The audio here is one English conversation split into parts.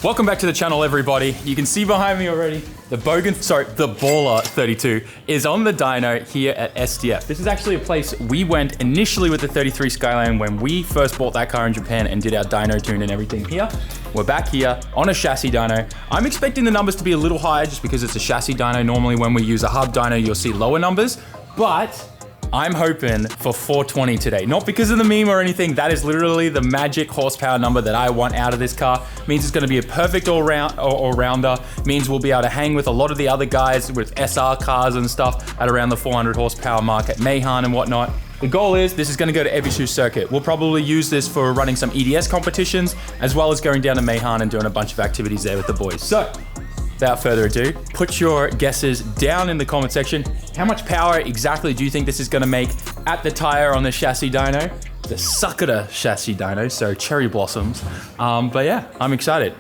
Welcome back to the channel, everybody. You can see behind me already, the BALLER 32 is on the dyno here at SDF. This is actually a place we went initially with the 33 Skyline when we first bought that car in Japan and did our dyno tune and everything here. We're back here on a chassis dyno. I'm expecting the numbers to be a little higher just because it's a chassis dyno. Normally when we use a hub dyno, you'll see lower numbers, but I'm hoping for 420 today. Not because of the meme or anything, that is literally the magic horsepower number that I want out of this car. Means it's gonna be a perfect all-rounder. Means we'll be able to hang with a lot of the other guys with SR cars and stuff at around the 400 horsepower mark at Meihan and whatnot. The goal is this is gonna go to Ebisu circuit. We'll probably use this for running some EDS competitions, as well as going down to Meihan and doing a bunch of activities there with the boys. So, without further ado, put your guesses down in the comment section. How much power exactly do you think this is gonna make at the tire on the chassis dyno? The Sakura chassis dyno, so cherry blossoms. But yeah, I'm excited.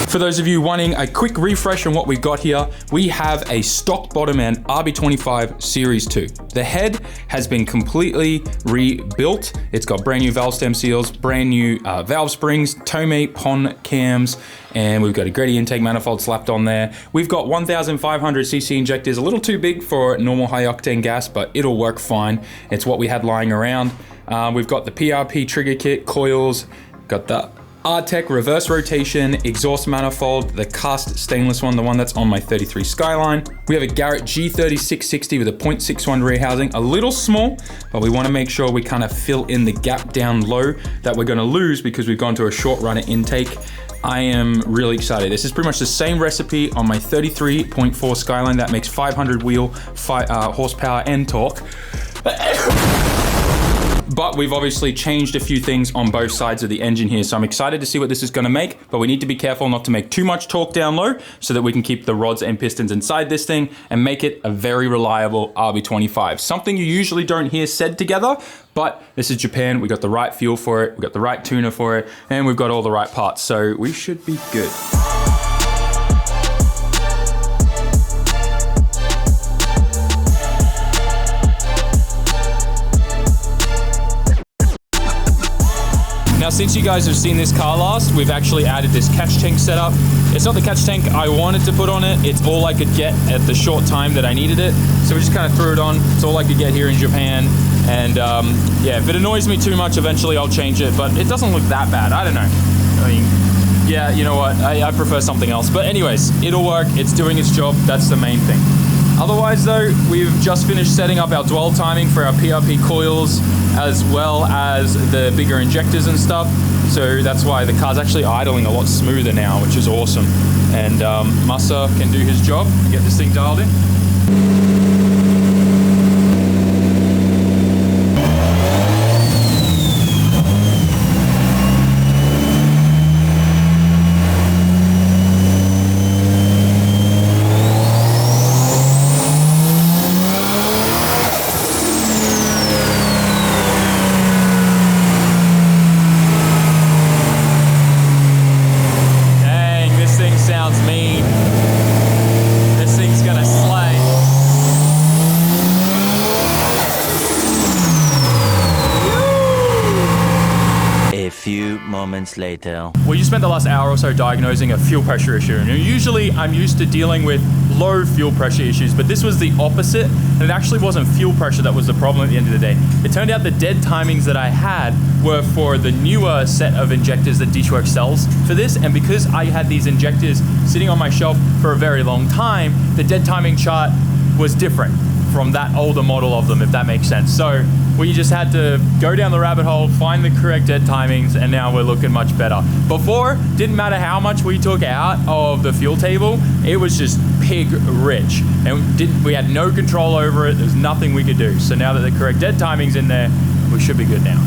For those of you wanting a quick refresh on what we've got here, we have a stock bottom end RB25 Series 2. The head has been completely rebuilt. It's got brand new valve stem seals, brand new valve springs, Tomei Pon cams, and we've got a Grady intake manifold slapped on there. We've got 1500cc injectors, a little too big for normal high octane gas, but it'll work fine. It's what we had lying around. We've got the PRP trigger kit, coils, got the R-Tech reverse rotation, exhaust manifold, the cast stainless one, the one that's on my 33 Skyline. We have a Garrett G3660 with a 0.61 rear housing, a little small, but we wanna make sure we kind of fill in the gap down low that we're gonna lose because we've gone to a short runner intake. I am really excited. This is pretty much the same recipe on my 33.4 Skyline that makes 500 wheel horsepower and torque. But we've obviously changed a few things on both sides of the engine here. So I'm excited to see what this is gonna make, but we need to be careful not to make too much torque down low so that we can keep the rods and pistons inside this thing and make it a very reliable RB25. Something you usually don't hear said together, but this is Japan. We got the right fuel for it, we got the right tuner for it, and we've got all the right parts. So we should be good. Now, since you guys have seen this car last, we've actually added this catch tank setup. It's not the catch tank I wanted to put on it. It's all I could get at the short time that I needed it. So we just kind of threw it on. It's all I could get here in Japan. And yeah, if it annoys me too much, eventually I'll change it, but it doesn't look that bad. I don't know. I mean, yeah, you know what? I prefer something else. But anyways, it'll work. It's doing its job. That's the main thing. Otherwise though, we've just finished setting up our dwell timing for our PRP coils, as well as the bigger injectors and stuff. So that's why the car's actually idling a lot smoother now, which is awesome. And Masa can do his job, get this thing dialed in. Moments later. Well, you spent the last hour or so diagnosing a fuel pressure issue. And usually I'm used to dealing with low fuel pressure issues, but this was the opposite. And it actually wasn't fuel pressure that was the problem at the end of the day. It turned out the dead timings that I had were for the newer set of injectors that Dyno sells for this. And because I had these injectors sitting on my shelf for a very long time, the dead timing chart was different from that older model of them, if that makes sense. So we just had to go down the rabbit hole, find the correct dead timings, and now we're looking much better. Before, didn't matter how much we took out of the fuel table, it was just pig rich. And we had no control over it, there's nothing we could do. So now that the correct dead timing's in there, we should be good now.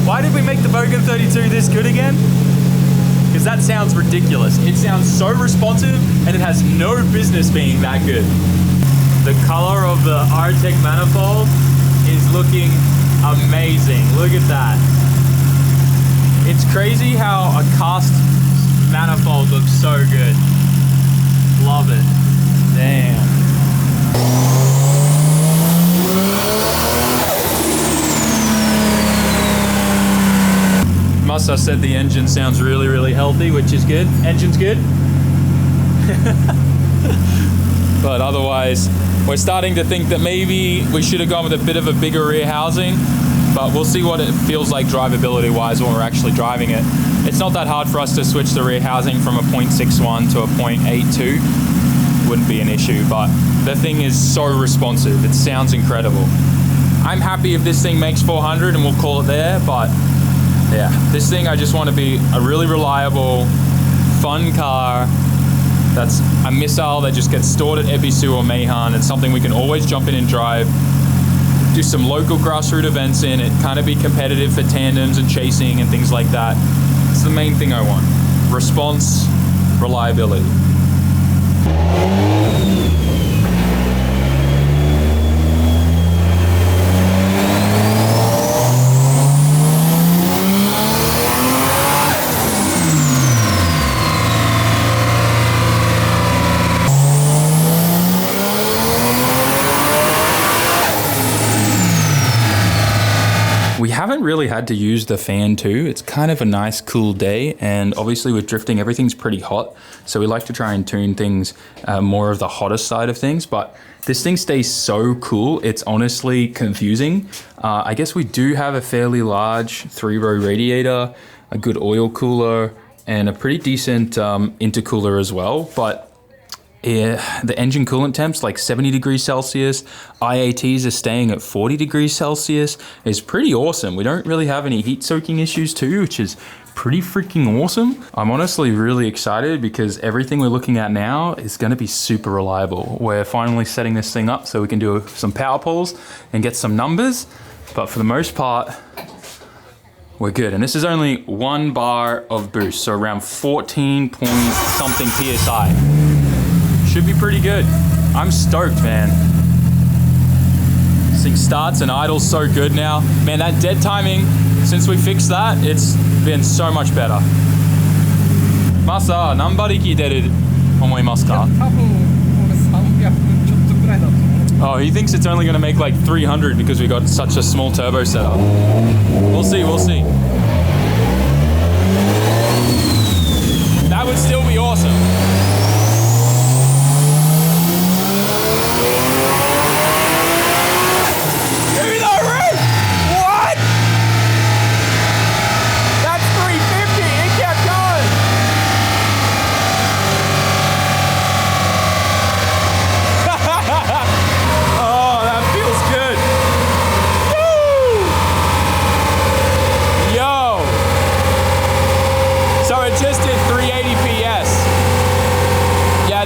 Why did we make the Bogan R32 this good again? Because that sounds ridiculous. It sounds so responsive and it has no business being that good. The color of the R-Tech manifold is looking amazing. Look at that. It's crazy how a cast manifold looks so good. love it. Damn. Masa said the engine sounds really, really healthy, which is good. Engine's good. But otherwise, we're starting to think that maybe we should have gone with a bit of a bigger rear housing, but we'll see what it feels like drivability-wise when we're actually driving it. It's not that hard for us to switch the rear housing from a 0.61 to a 0.82. Wouldn't be an issue, but the thing is so responsive. It sounds incredible. I'm happy if this thing makes 400 and we'll call it there, but yeah, this thing I just want to be a really reliable, fun car that's a missile that just gets stored at Ebisu or Meihan. It's something we can always jump in and drive, do some local grassroots events in it, kind of be competitive for tandems and chasing and things like that. It's the main thing I want. Response, reliability. We haven't really had to use the fan too. It's kind of a nice cool day, and obviously with drifting everything's pretty hot, so we like to try and tune things more of the hottest side of things, but this thing stays so cool, it's honestly confusing. I guess we do have a fairly large 3-row radiator, a good oil cooler, and a pretty decent intercooler as well, but yeah, the engine coolant temps like 70 degrees Celsius, IATs are staying at 40 degrees Celsius. It's pretty awesome. We don't really have any heat soaking issues too, which is pretty freaking awesome. I'm honestly really excited because everything we're looking at now is going to be super reliable. We're finally setting this thing up so we can do some power pulls and get some numbers, but for the most part, we're good. And this is only 1 bar of boost, so around 14 point something PSI. Should be pretty good. I'm stoked, man. This thing starts and idles so good now. Man, that dead timing, since we fixed that, it's been so much better. Masa, 何馬力出る思いますか? Oh, he thinks it's only gonna make like 300 because we got such a small turbo setup. We'll see, we'll see. That would still be awesome.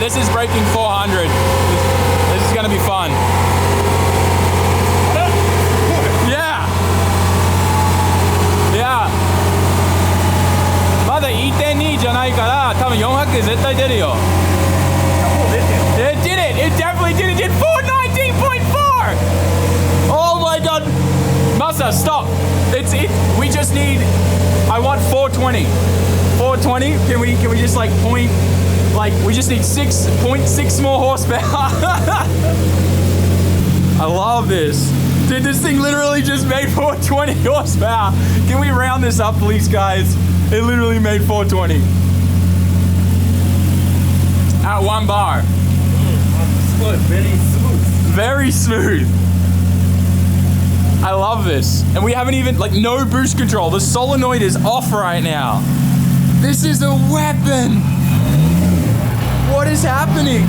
This is breaking 400. This is gonna be fun. Yeah. Yeah. まだ 1.2 じゃないから多分400絶対出るよ。It did it! It definitely did it! It did 419.4! Oh my god! Masa, stop! We just need. I want 420. 420? Can we just like point? Like, we just need 6.6 more horsepower. I love this. Dude, this thing literally just made 420 horsepower. Can we round this up, please, guys? It literally made 420. At 1 bar. Very smooth. Very smooth. I love this. And we haven't even, like, no boost control. The solenoid is off right now. This is a weapon. What is happening?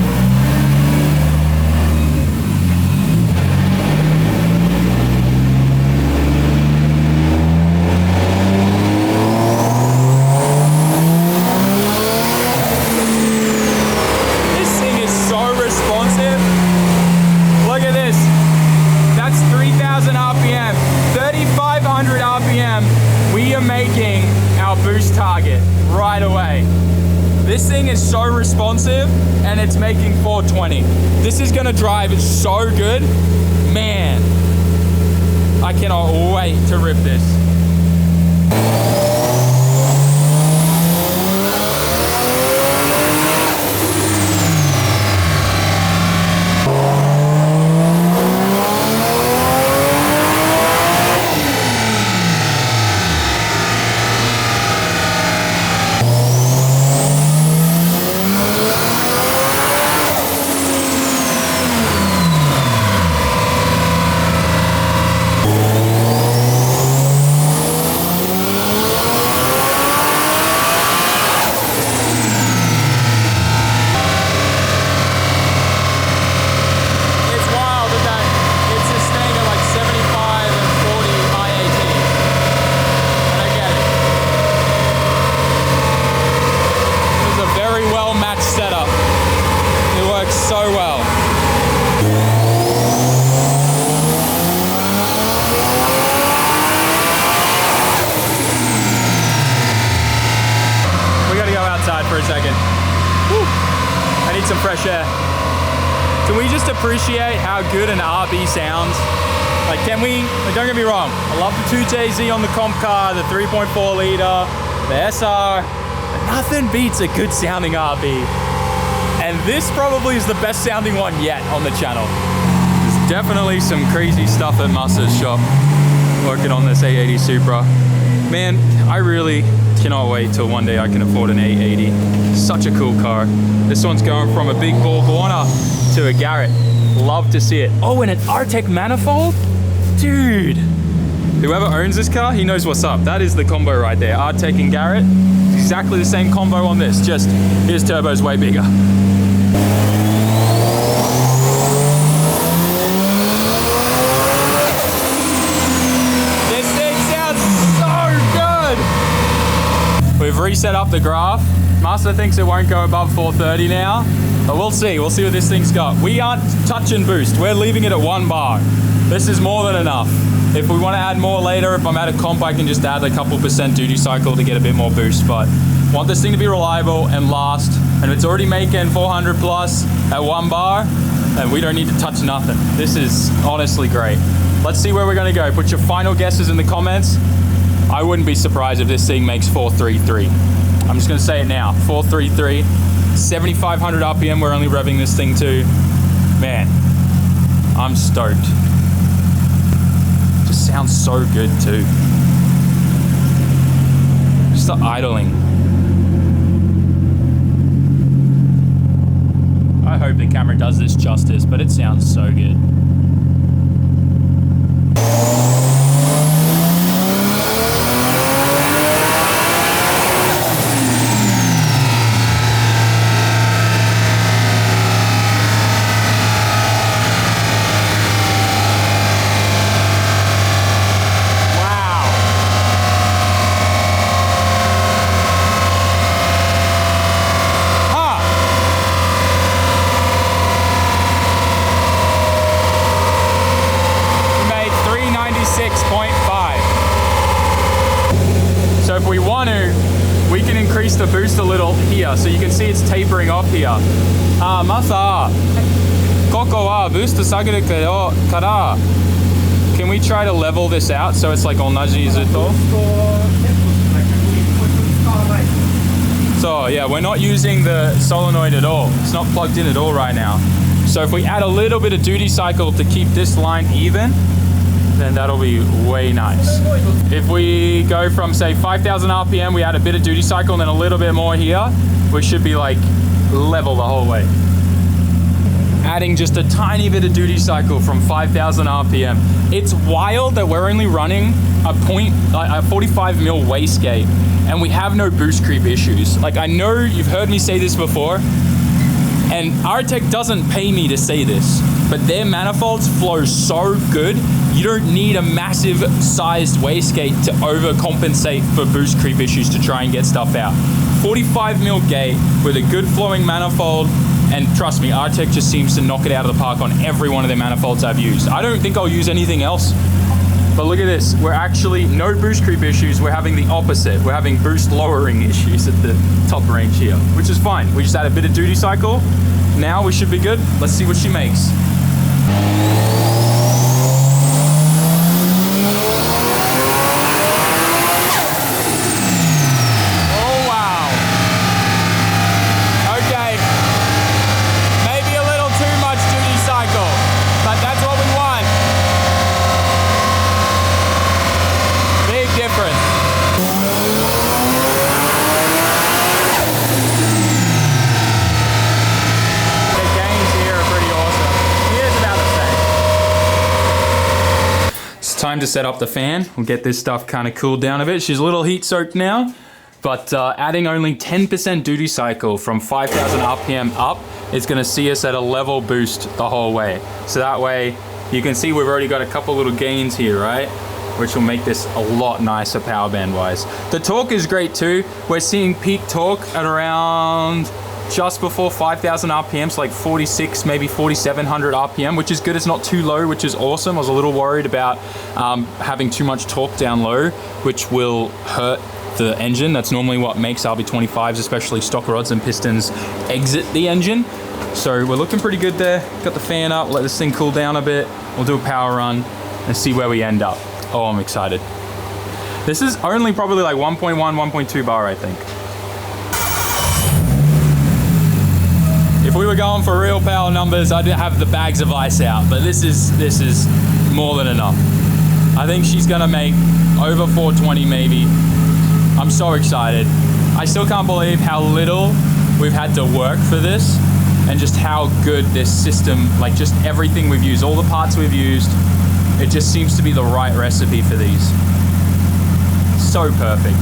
This thing is so responsive. Look at this. That's 3,000 RPM, 3,500 RPM. We are making our boost target right away. This thing is so responsive and it's making 420. This is gonna drive so good. Man, I cannot wait to rip this. I need some fresh air. Can we just appreciate how good an RB sounds? Like, can we, don't get me wrong, I love the 2JZ on the comp car, the 3.4 liter, the SR, but nothing beats a good sounding RB. And this probably is the best sounding one yet on the channel. There's definitely some crazy stuff at Masa's shop, working on this 880 Supra. Man, I really cannot wait till one day I can afford an 880. Such a cool car. This one's going from a big Bogan to a Garrett. Love to see it. Oh, and an Artec manifold? Dude. Whoever owns this car, he knows what's up. That is the combo right there. Artec and Garrett. Exactly the same combo on this, just his turbo's way bigger. This thing sounds so good. We've reset up the graph. Master thinks it won't go above 430 now, but we'll see. We'll see what this thing's got. We aren't touching boost. We're leaving it at 1 bar. This is more than enough. If we want to add more later, if I'm at a comp, I can just add a couple % duty cycle to get a bit more boost. But want this thing to be reliable and last. And if it's already making 400 plus at 1 bar, then we don't need to touch nothing. This is honestly great. Let's see where we're going to go. Put your final guesses in the comments. I wouldn't be surprised if this thing makes 433. I'm just going to say it now. 433, 7,500 RPM. We're only revving this thing to. Man, I'm stoked. Just sounds so good too. Just the idling. I hope the camera does this justice, but it sounds so good. So if we want to, we can increase the boost a little here. So you can see it's tapering off here. Masa, koko wa boost sageru kara. Can we try to level this out so it's like onaji zuto? So yeah, we're not using the solenoid at all. It's not plugged in at all right now. So if we add a little bit of duty cycle to keep this line even, then that'll be way nice. If we go from say 5,000 RPM, we add a bit of duty cycle and then a little bit more here, we should be like level the whole way. Adding just a tiny bit of duty cycle from 5,000 RPM. It's wild that we're only running a 45 mil wastegate and we have no boost creep issues. Like, I know you've heard me say this before, and Artec doesn't pay me to say this, but their manifolds flow so good, you don't need a massive sized wastegate to overcompensate for boost creep issues to try and get stuff out. 45 mil gate with a good flowing manifold, and trust me, Artec just seems to knock it out of the park on every one of their manifolds I've used. I don't think I'll use anything else. But look at this, we're actually no boost creep issues, we're having the opposite. We're having boost lowering issues at the top range here, which is fine. We just add a bit of duty cycle. Now we should be good. Let's see what she makes. Oh, wow. Okay. Maybe a little too much duty cycle, but that's what we want. Big difference. The gains here are pretty awesome. Here's about the same. It's time to set up the fan. We'll get this stuff kind of cooled down a bit. She's a little heat soaked now, but adding only 10% duty cycle from 5,000 RPM up is going to see us at a level boost the whole way. So that way you can see we've already got a couple little gains here, right? Which will make this a lot nicer power band wise. The torque is great too. We're seeing peak torque at around just before 5,000 RPM, so like 46, maybe 4,700 RPM, which is good. It's not too low, which is awesome. I was a little worried about having too much torque down low, which will hurt the engine. That's normally what makes RB25s, especially stock rods and pistons, exit the engine. So we're looking pretty good there. Got the fan up, let this thing cool down a bit. We'll do a power run and see where we end up. Oh, I'm excited. This is only probably like 1.1, 1.2 bar, I think. If we were going for real power numbers, I'd have the bags of ice out, but this is more than enough. I think she's gonna make over 420 maybe. I'm so excited. I still can't believe how little we've had to work for this and just how good this system, like just everything we've used, all the parts we've used, it just seems to be the right recipe for these. So perfect.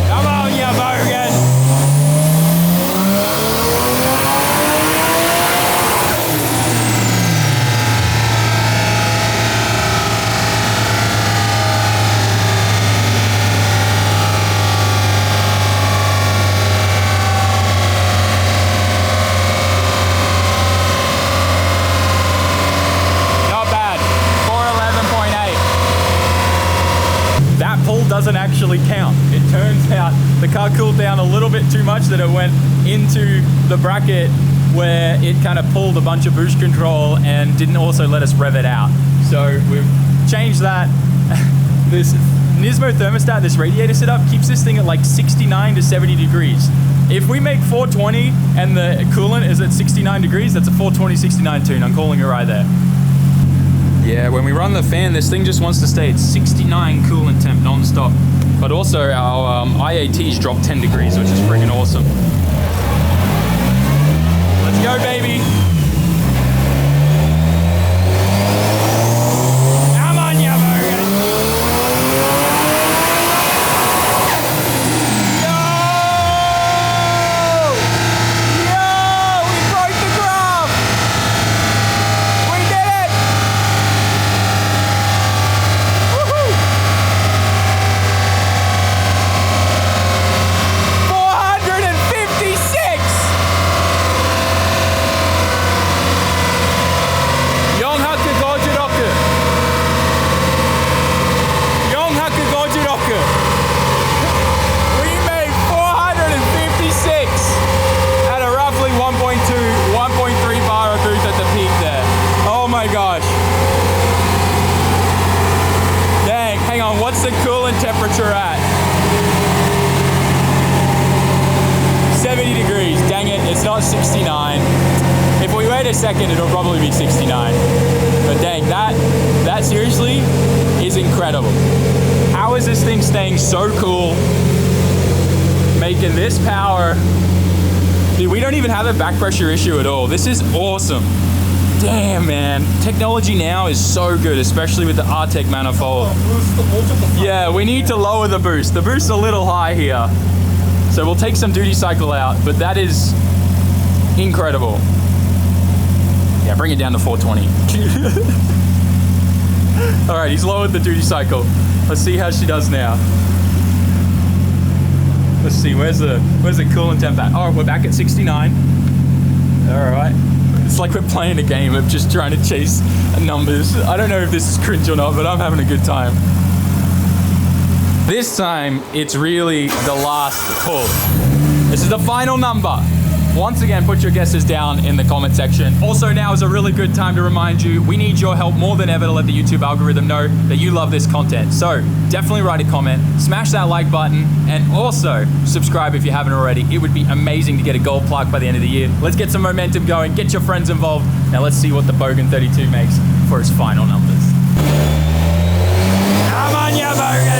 Come on, you Bogan! Doesn't actually count. It turns out the car cooled down a little bit too much that it went into the bracket where it kind of pulled a bunch of boost control and didn't also let us rev it out. So we've changed that. This Nismo thermostat, this radiator setup, keeps this thing at like 69 to 70 degrees. If we make 420 and the coolant is at 69 degrees, that's a 420, 69 tune. I'm calling it right there. Yeah, when we run the fan, this thing just wants to stay at 69 coolant temp non-stop. But also our IATs dropped 10 degrees, which is freaking awesome. Let's go, baby. Come on, you Bogan. Yo, we broke the graph. We did it. 1.3 bar of boost at the peak there. Oh my gosh. Dang, hang on, what's the coolant temperature at? 70 degrees, dang it, it's not 69. If we wait a second, it'll probably be 69. But dang, that seriously is incredible. How is this thing staying so cool? Making this power. Dude, we don't even have a back pressure issue at all. This is awesome. Damn, man. Technology now is so good, especially with the RTEC manifold. Yeah, we need to lower the boost. The boost's a little high here. So we'll take some duty cycle out, but that is incredible. Yeah, bring it down to 420. All right, he's lowered the duty cycle. Let's see how she does now. Let's see, where's the coolant temp at? Oh, we're back at 69. All right. It's like we're playing a game of just trying to chase numbers. I don't know if this is cringe or not, but I'm having a good time. This time, it's really the last pull. This is the final number. Once again, put your guesses down in the comment section. Also, now is a really good time to remind you, we need your help more than ever to let the YouTube algorithm know that you love this content. So definitely write a comment, smash that like button, and also subscribe if you haven't already. It would be amazing to get a gold plaque by the end of the year. Let's get some momentum going, get your friends involved. Now let's see what the Bogan 32 makes for its final numbers. Come on, you Bogan!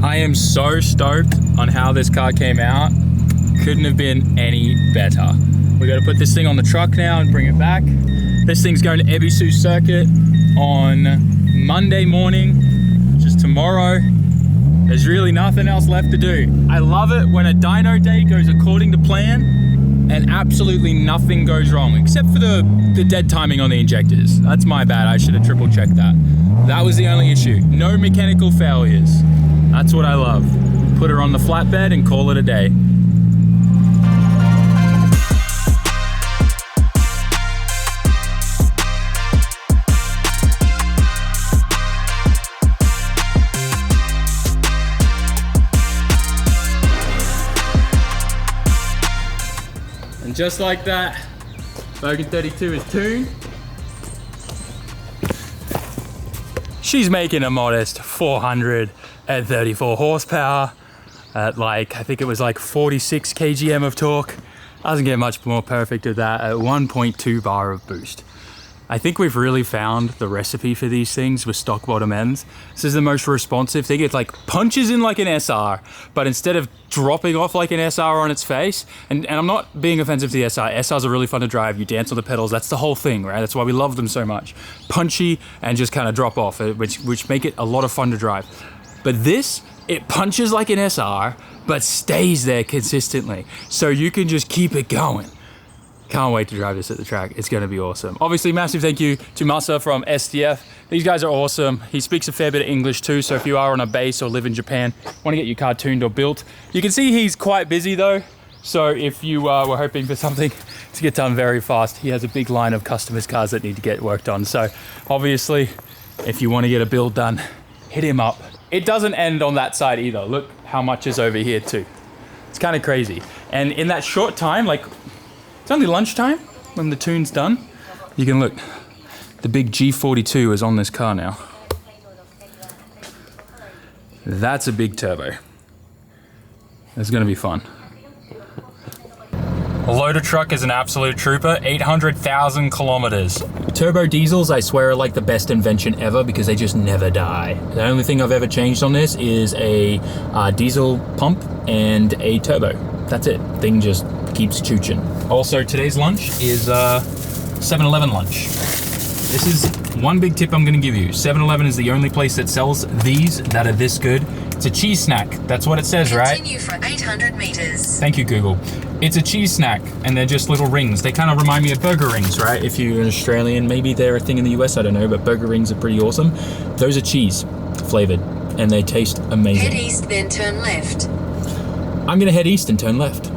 I am so stoked on how this car came out. Couldn't have been any better. We got to put this thing on the truck now and bring it back. This thing's going to Ebisu Circuit on Monday morning, which is tomorrow. There's really nothing else left to do. I love it when a dyno day goes according to plan and absolutely nothing goes wrong, except for the dead timing on the injectors. That's my bad, I should have triple checked that. That was the only issue. No mechanical failures. That's what I love. Put her on the flatbed and call it a day. And just like that, Bogan 32 is tuned. She's making a modest 434 horsepower at like, I think it was like 46 kgm of torque. Doesn't get much more perfect of that at 1.2 bar of boost. I think we've really found the recipe for these things with stock bottom ends. This is the most responsive thing. It like punches in like an SR, but instead of dropping off like an SR on its face, and I'm not being offensive to the SR. SRs are really fun to drive. You dance on the pedals. That's the whole thing, right? That's why we love them so much. Punchy and just kind of drop off, which make it a lot of fun to drive. But this, it punches like an SR, but stays there consistently. So you can just keep it going. Can't wait to drive this at the track. It's gonna be awesome. Obviously, massive thank you to Masa from SDF. These guys are awesome. He speaks a fair bit of English too, so if you are on a base or live in Japan, want to get your car tuned or built. You can see he's quite busy though, so if you were hoping for something to get done very fast, he has a big line of customers' cars that need to get worked on. So obviously, if you want to get a build done, hit him up. It doesn't end on that side either. Look how much is over here too. It's kind of crazy. And in that short time, like, it's only lunchtime when the tune's done. You can look, the big G42 is on this car now. That's a big turbo. It's gonna be fun. A loader truck is an absolute trooper, 800,000 kilometers. Turbo diesels, I swear, are like the best invention ever because they just never die. The only thing I've ever changed on this is a diesel pump and a turbo. That's it. Thing just keeps chooching. Also, today's lunch is 7-Eleven lunch. This is one big tip I'm gonna give you. 7-Eleven is the only place that sells these that are this good. It's a cheese snack. That's what it says, right? Continue for 800 meters. Thank you, Google. It's a cheese snack, and they're just little rings. They kind of remind me of burger rings, right? If you're an Australian, maybe they're a thing in the US, I don't know, but burger rings are pretty awesome. Those are cheese flavored, and they taste amazing. Head east, then turn left. I'm gonna head east and turn left.